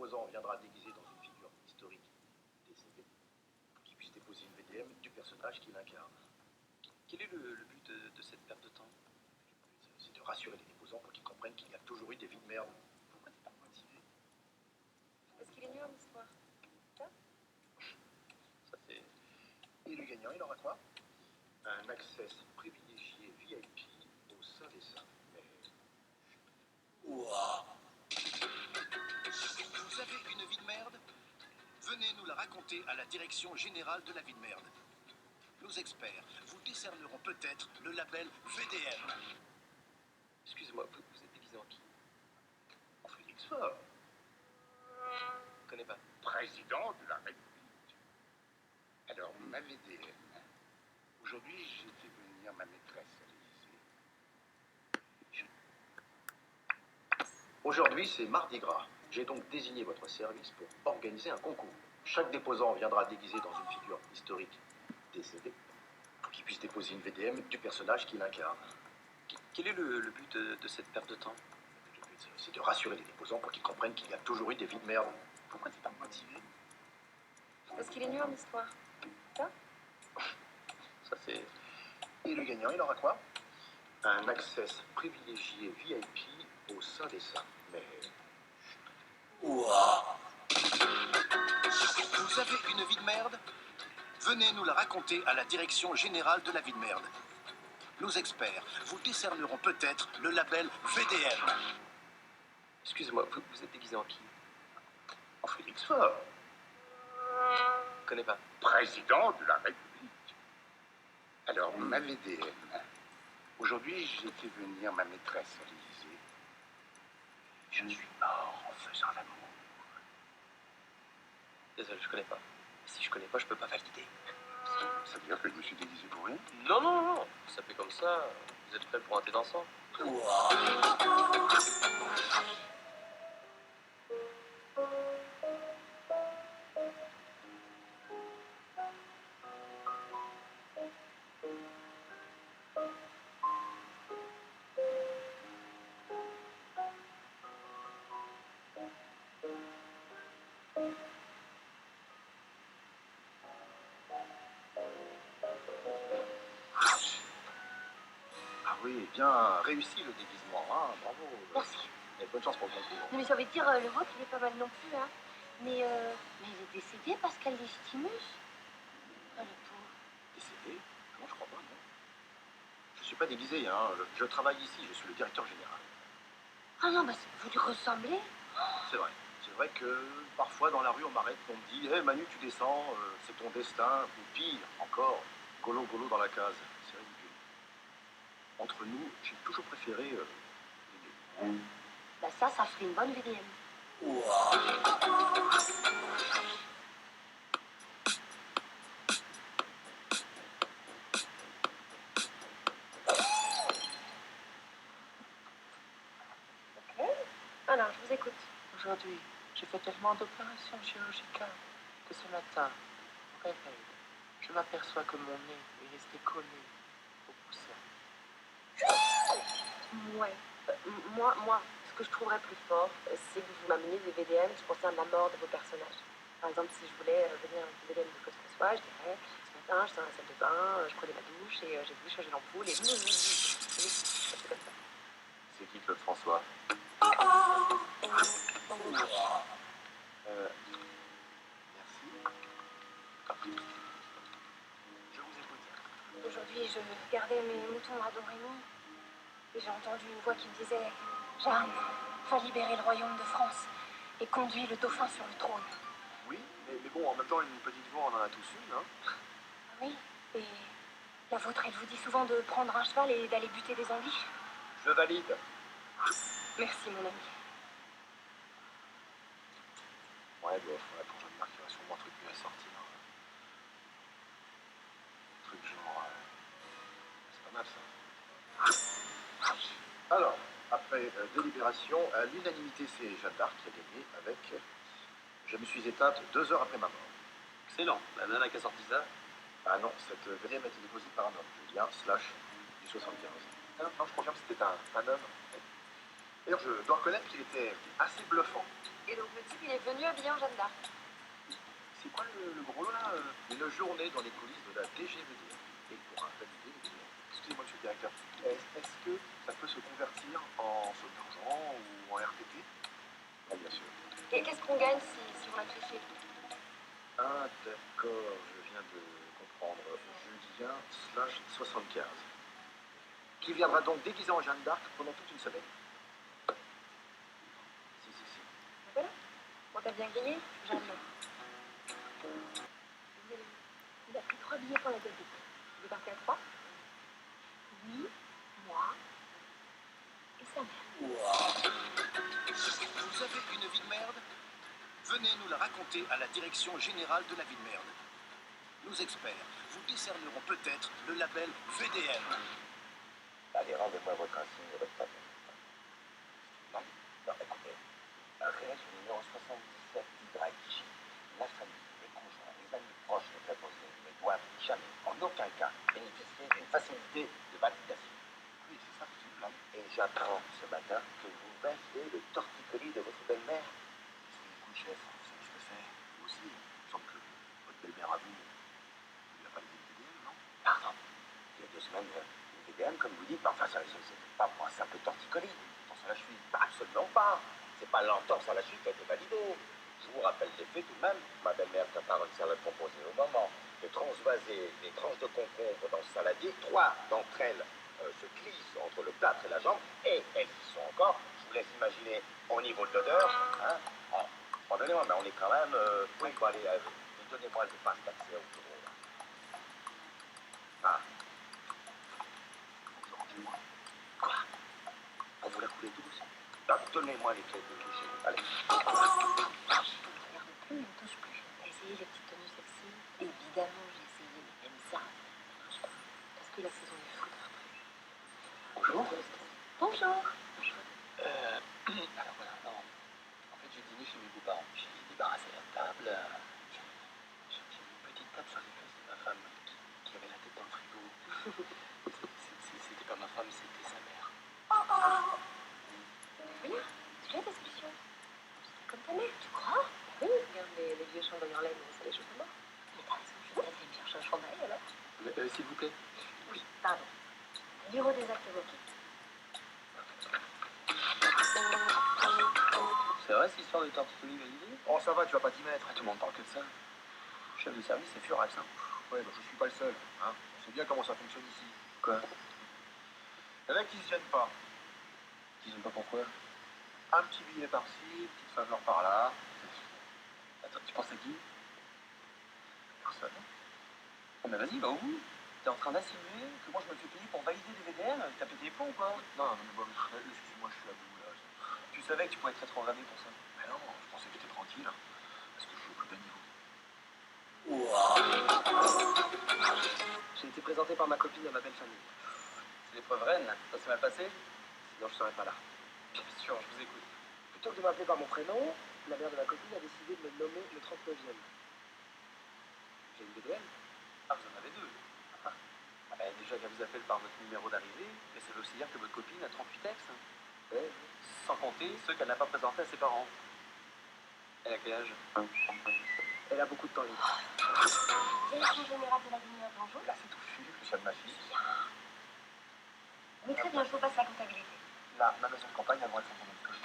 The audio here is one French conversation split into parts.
déposant viendra déguisé dans une figure historique décédée pour qu'il puisse déposer une VDM du personnage qu'il incarne. Quel est le but de cette perte de temps? Le but, c'est de rassurer les déposants pour qu'ils comprennent qu'il y a toujours eu des vies de merde. Pourquoi t'es pas motivé? Parce qu'il est nul en histoire. Ça c'est... Et le gagnant, il aura quoi? Un access privilégié VIP au sein des saints. Mais... Ouah. Vous avez une vie de merde? Venez nous la raconter à la direction générale de la vie de merde. Nos experts vous décerneront peut-être le label VDM. Excusez-moi, vous êtes déguisé en qui? En Félix Faure, Je connais pas. Président de la République. Alors, ma VDM. Aujourd'hui, j'ai fait venir ma maîtresse à l'Élysée. aujourd'hui, c'est Mardi Gras. J'ai donc désigné votre service pour organiser un concours. Chaque déposant viendra déguisé dans une figure historique décédée pour qu'il puisse déposer une VDM du personnage qu'il incarne. Quel est le but de cette perte de temps? Le but, c'est de rassurer les déposants pour qu'ils comprennent qu'il y a toujours eu des vies de merde. Pourquoi t'es pas motivé? Parce qu'il est nul en histoire. Ça c'est... Et le gagnant, il aura quoi? Un access privilégié VIP au sein des saints. Mais... Ouah. Vous avez une vie de merde? Venez nous la raconter à la direction générale de la vie de merde. Nos experts vous décerneront peut-être le label VDM. Excusez-moi, vous êtes déguisé en qui? En Félix Faure, Je connais pas. Président de la République. Alors, ma VDM. Aujourd'hui, j'ai fait venir ma maîtresse à l'Élysée. Je suis mort en faisant l'amour. Désolé, je connais pas. Si je connais pas, je peux pas valider. Ça veut dire que je me suis déguisé pour rien? Non, non, non, non. Ça fait comme ça. Vous êtes prêts pour un thé dansant? ah oui, bien réussi le déguisement, hein, bravo. Merci. Et bonne chance pour le concours. Non, mais j'ai envie de dire, le vôtre, il est pas mal non plus, hein. Mais il est décédé, Pascal Légitimus. Ah, le pauvre. Décédé? Non, je crois pas, non. Je suis pas déguisé, hein. Je travaille ici, je suis le directeur général. Ah non, bah vous lui ressemblez. C'est vrai. C'est vrai que parfois dans la rue on m'arrête, on me dit hé Manu, tu descends, c'est ton destin, ou pire encore, golo golo dans la case. C'est ridicule. Entre nous, j'ai toujours préféré les deux. Bah ça ferait une bonne VDM. Ok. Alors, je vous écoute. Aujourd'hui, j'ai fait tellement d'opérations chirurgicales que ce matin, au réveil, je m'aperçois que mon nez est resté collé au coussin. Ouais. Moi, ce que je trouverais plus fort, c'est que vous m'ameniez des VDM qui concernent la mort de vos personnages. Par exemple, si je voulais venir avec une VDM de Claude François, je dirais, ce matin, j'étais dans la salle de bain, je prenais ma douche et j'ai voulu changer l'ampoule et... C'est comme ça. C'est qui Claude François? Merci. Je vous écoute. Aujourd'hui, je gardais mes moutons à Domrémy et j'ai entendu une voix qui me disait « Jeanne, va libérer le royaume de France et conduis le dauphin sur le trône. Oui, mais bon, en même temps, une petite voix, on en a tous une, hein. » Ah oui, et la vôtre, elle vous dit souvent de prendre un cheval et d'aller buter des anguilles. Je valide. Merci, mon ami. Ouais, bon, faudrait pour Jeanne-Marc, il y aurait sûrement un truc mieux à sortir. Un truc genre... c'est pas mal, ça. Alors, après délibération, à l'unanimité, c'est Jeanne d'Arc qui a gagné avec... Je me suis éteinte 2 heures après ma mort. Excellent. La nana qui a sorti ça? Ah non, cette VDM a été déposée par un homme, Julien Slash du 75. Ah, non, je confirme que c'était un homme. D'ailleurs, je dois reconnaître qu'il était assez bluffant. Et donc le type, il est venu habillé en Jeanne d'Arc. C'est quoi le gros lot là Une journée dans les coulisses de la DGVD. Et pour valider les billets. Excusez-moi, monsieur le directeur. Est-ce que ça peut se convertir en saut d'argent ou en RTT? Ah, bien sûr. Et qu'est-ce qu'on gagne si on l'a triché? Ah, d'accord, je viens de comprendre. Julien/75. Qui viendra donc déguisé en Jeanne d'Arc pendant toute une semaine. Si. Voilà. On t'a bien grillé, Jeanne. Il a pris 3 billets pour la Guadeloupe. Il est parti à 3. Lui, moi et sa mère. Vous avez une vie de merde? Venez nous la raconter à la direction générale de la vie de merde. Nos experts vous décerneront peut-être le label VDM. Allez, rendez-moi votre insigne et votre papier. Non, écoutez. Réel numéro 77 YJ. La famille, les conjoints, les amis proches des préposés ne doivent jamais, en aucun cas, bénéficier d'une facilité de validation. Oui, c'est ça, c'est une blague. Et j'apprends ce matin que vous validez le torticolis de votre belle-mère. Écoute, chef, vous savez ce que c'est? Vous aussi, il me semble que votre belle-mère à vous, il a pas les VDM, non? Pardon. Il y a 2 semaines, une VDM, comme vous dites, mais enfin, ça, c'est pas pour un simple torticolis. Entorse à la cheville. Bah, absolument pas. C'est pas l'entorse à la cheville qui a été validée. Je vous rappelle les faits tout de même. Ma belle-mère prépare une salade composée au moment de transvaser les tranches de concombre dans le saladier. 3 d'entre elles se glissent entre le plâtre et la jambe, et elles y sont encore. Je vous laisse imaginer au niveau de l'odeur. Hein. Pardonnez-moi, mais on est quand même... oui, bon, allez, donnez-moi le passe d'accès au bureau. Là. Ah. Faut que je rentre chez moi. Quoi? On vous la coulez tous? Donnez-moi les clés de chez vous. Allez. Je ne regarde plus, il ne touche plus. T'as essayé les petites tenues sexy? Évidemment, j'ai essayé, mais même ça, ça marche pas. Parce que la saison des fruits est reprise. Bonjour. Bonjour. Alors voilà, non. En fait, j'ai dîné chez mes beaux-parents. J'ai débarrassé la table. J'ai mis une petite table sur les fesses de ma femme qui avait la tête dans le frigo. C'était pas ma femme, c'était sa mère. Rien. Tu as ta solution. C'est comme ta mère, tu crois? Oui, regarde les vieux chandails en laine, ça les chauffe à mort. Mais t'as raison, je vais peut-être aller me chercher un chandail alors. S'il vous plaît. Oui, pardon. Bureau des actes évoqués. C'est vrai, cette histoire de torticolis validée? Oh, ça va, tu vas pas t'y mettre. Tout le monde parle que de ça. Chef de service, c'est furax, hein. Ouais, bah, je suis pas le seul. Hein. On sait bien comment ça fonctionne ici. Quoi? Il y en a qui se gênent pas. Ils ont pas pourquoi. Un petit billet par-ci, petite faveur par-là. Attends, tu penses à qui? Personne. Oh, mais vas-y, va au bout. T'es en train d'insinuer que moi je me fais payer pour valider des VDM? T'as pété les plombs ou quoi? Non, mais bon, excuse-moi, je suis à bout là. Tu savais que tu pourrais être rétrogradé pour ça? Mais non, je pensais que t'étais tranquille. Parce que je suis au plus bas niveau. J'ai été présenté par ma copine à ma belle famille. C'est l'épreuve reine, ça s'est mal passé? Sinon je serais pas là. Bien sûr, je vous écoute. Plutôt que de m'appeler par mon prénom, la mère de ma copine a décidé de me nommer le 39e. J'ai une VDM? Ah, vous en avez 2. Déjà qu'elle vous appelle par votre numéro d'arrivée, mais ça veut aussi dire que votre copine a 38 ex. Ouais. Sans compter ceux qu'elle n'a pas présentés à ses parents. Elle a quel âge? Elle a beaucoup de temps libre. Direction générale de la Lumière, bonjour. Là, c'est tout Philippe, le chef de ma fille. Oui, très bien, je vous passe la comptabilité. Là, ma maison de campagne, elle va être en que je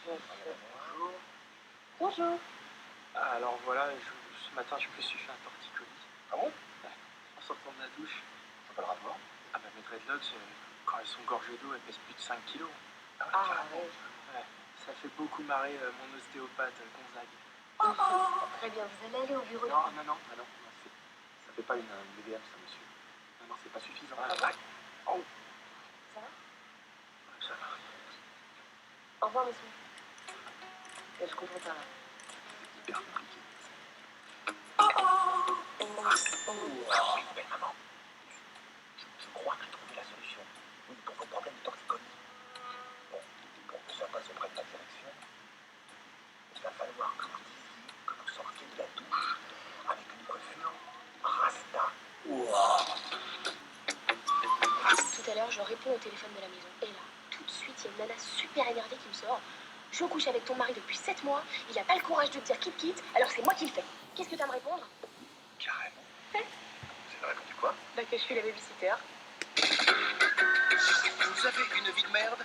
Bonjour. Bonjour. Ah, alors voilà, ce matin, je me suis fait un torticolis. Ah bon? Ouais. En sortant de la douche. Je pas le rapport. Ah bah mes dreadlocks, quand elles sont gorgées d'eau, elles pèsent plus de 5 kilos. Ah, ouais, Ah, carrément. oui. Ouais. Ça fait beaucoup marrer mon ostéopathe Gonzague. Très bien, vous allez aller au bureau. Non, ça fait pas une VDM, ça, monsieur. Non, c'est pas suffisant. Ah bon? Oh. Ça va? Ça va. Au revoir, monsieur. Et je comprends pas, là. Hyper compliqué. Belle maman, je crois que j'ai trouvé la solution. Oui, pour vos problèmes de torticolis. Bon, pour que ça passe auprès de la direction, il va falloir que vous disiez que vous sortiez de la douche avec une coiffure rasta. Tout à l'heure, je réponds au téléphone de la maison. Et là, tout de suite, il y a une nana super énervée qui me sort. Je couche avec ton mari depuis 7 mois, il a pas le courage de te dire quitte, alors c'est moi qui le fais. Qu'est-ce que t'as à me répondre? Carrément. Hein? Vous avez répondu quoi? Bah que je suis la babysitter. Vous avez une vie de merde?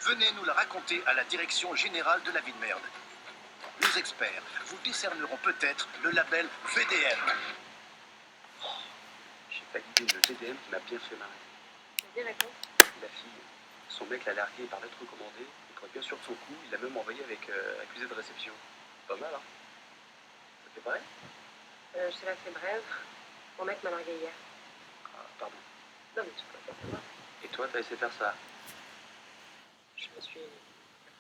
Venez nous la raconter à la direction générale de la vie de merde. Nos experts vous décerneront peut-être le label VDM. J'ai validé le VDM qui m'a bien fait marrer. Vas-y, réponds. La fille, son mec l'a largué par lettre recommandée, et pour être bien sûr de son coup, il l'a même envoyé avec accusé de réception. Pas mal, hein? Ça fait pareil? Je te la fais brève. Mon mec m'a largué hier. Ah, pardon. Non mais tu peux pas savoir. Et toi, t'as laissé faire ça? Je me suis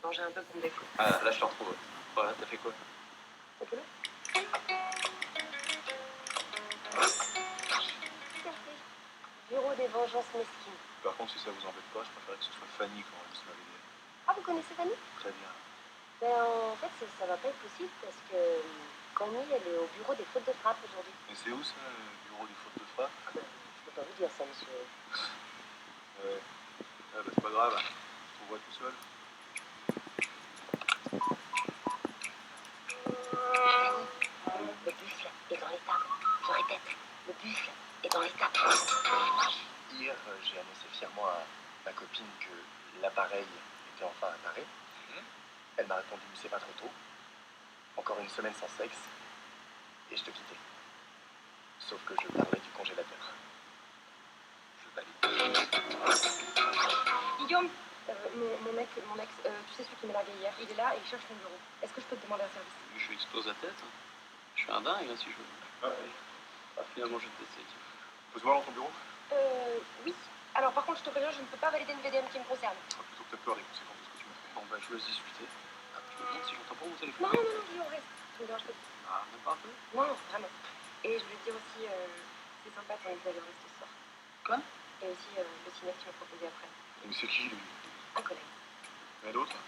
vengée un peu pour me défouler. Ah, là, je te retrouve. Voilà, t'as fait quoi? Ok là? Bureau des vengeances mesquines. Par contre, si ça vous embête pas, je préférerais que ce soit Fanny qui enregistre ma VDM. Ah, vous connaissez Fanny? Très bien. Ben, en fait, ça va pas être possible parce que Fanny, elle est au bureau des fautes de frappe aujourd'hui. Et c'est où ça, le bureau des fautes de frappe? Je peux pas vous dire ça, monsieur. Ouais. Ah, bah, c'est pas grave. Je trouverai tout seul. Le buffle est dans les tables. Je répète, le buffle est dans les tables. Hier, j'ai annoncé fièrement à ma copine que l'appareil était enfin à l'arrêt. Elle m'a répondu, c'est pas trop tôt. Encore une semaine sans sexe. Et je te quittais. Sauf que je parlais du congélateur. Je valide. Guillaume, mon ex, tu sais celui qui m'a largué hier, il est là et il cherche mon bureau. Est-ce que je peux te demander un service? Je lui explose la tête. Je suis un dingue, hein, si je veux. Ah, oui. Ah, finalement, je vais te laisser. On peut se voir dans ton bureau? Oui. Alors par contre, je te préviens, je ne peux pas valider une VDM qui me concerne. Ah, plutôt que t'as peur des conséquences de ce que tu m'as fait. Bon, bah, je vous laisse discuter. Je me demande si j'entends pas mon téléphone. Non, Guillaume, reste. Tu me déranges pas. Ah, même pas un peu? Non, vraiment. Et je voulais te dire aussi, c'est sympa ton épisode de ce soir. Quoi? Et aussi le ciné que tu m'as proposé après. Mais c'est qui, lui? Un collègue. Il y en a d'autres?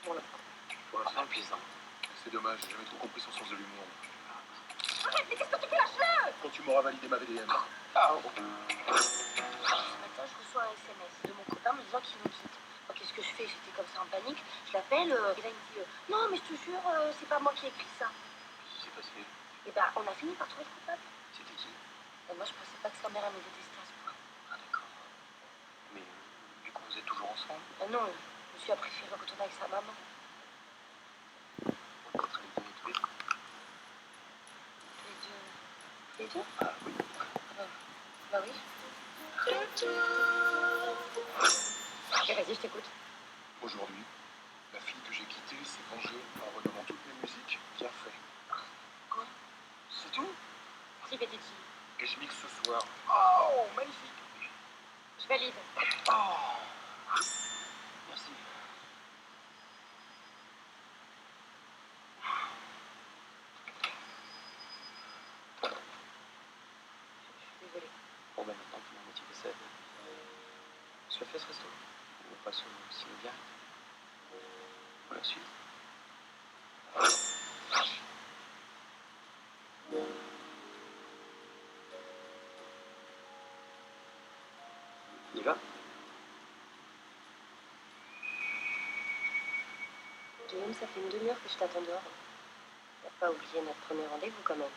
Bon, là. Voilà, Ah, plaisant. c'est dommage, j'ai jamais trop compris son sens de l'humour. Arrête, mais qu'est-ce que tu fais, lâche-le! Quand tu m'auras validé ma VDM. Ah, Ce matin, je reçois un SMS de mon copain me disant qu'il me quitte. Alors, qu'est-ce que je fais? J'étais comme ça en panique. Je l'appelle et là, il me dit non, mais je te jure, c'est pas moi qui ai écrit ça. qu'est-ce qui s'est passé? Et bah, on a fini par trouver le coupable. C'était qui? Et moi, je pensais pas que sa mère elle me détestait à ce point. Ah, d'accord. Mais du coup, vous êtes toujours ensemble? Ah non, monsieur a préféré retourner avec sa maman. Peut-être elle est tous les deux. Les deux. Les deux? Ah, oui. Bah oui. Ok, vas-y, je t'écoute. Aujourd'hui, la fille que j'ai quittée s'est vengée en renommant toutes mes musiques bien fait. Quoi? C'est tout? Si, petite fille. Et je mixe ce soir. Oh, magnifique! Je valide. Oh! Merci. Je suis désolée. Bon, ben maintenant que ma moitié décède, on se le fait ce resto. On passe au ciné direct. Pour la suite. On y va? Guillaume, ça fait une demi-heure que je t'attends dehors. T'as pas oublié notre premier rendez-vous quand même.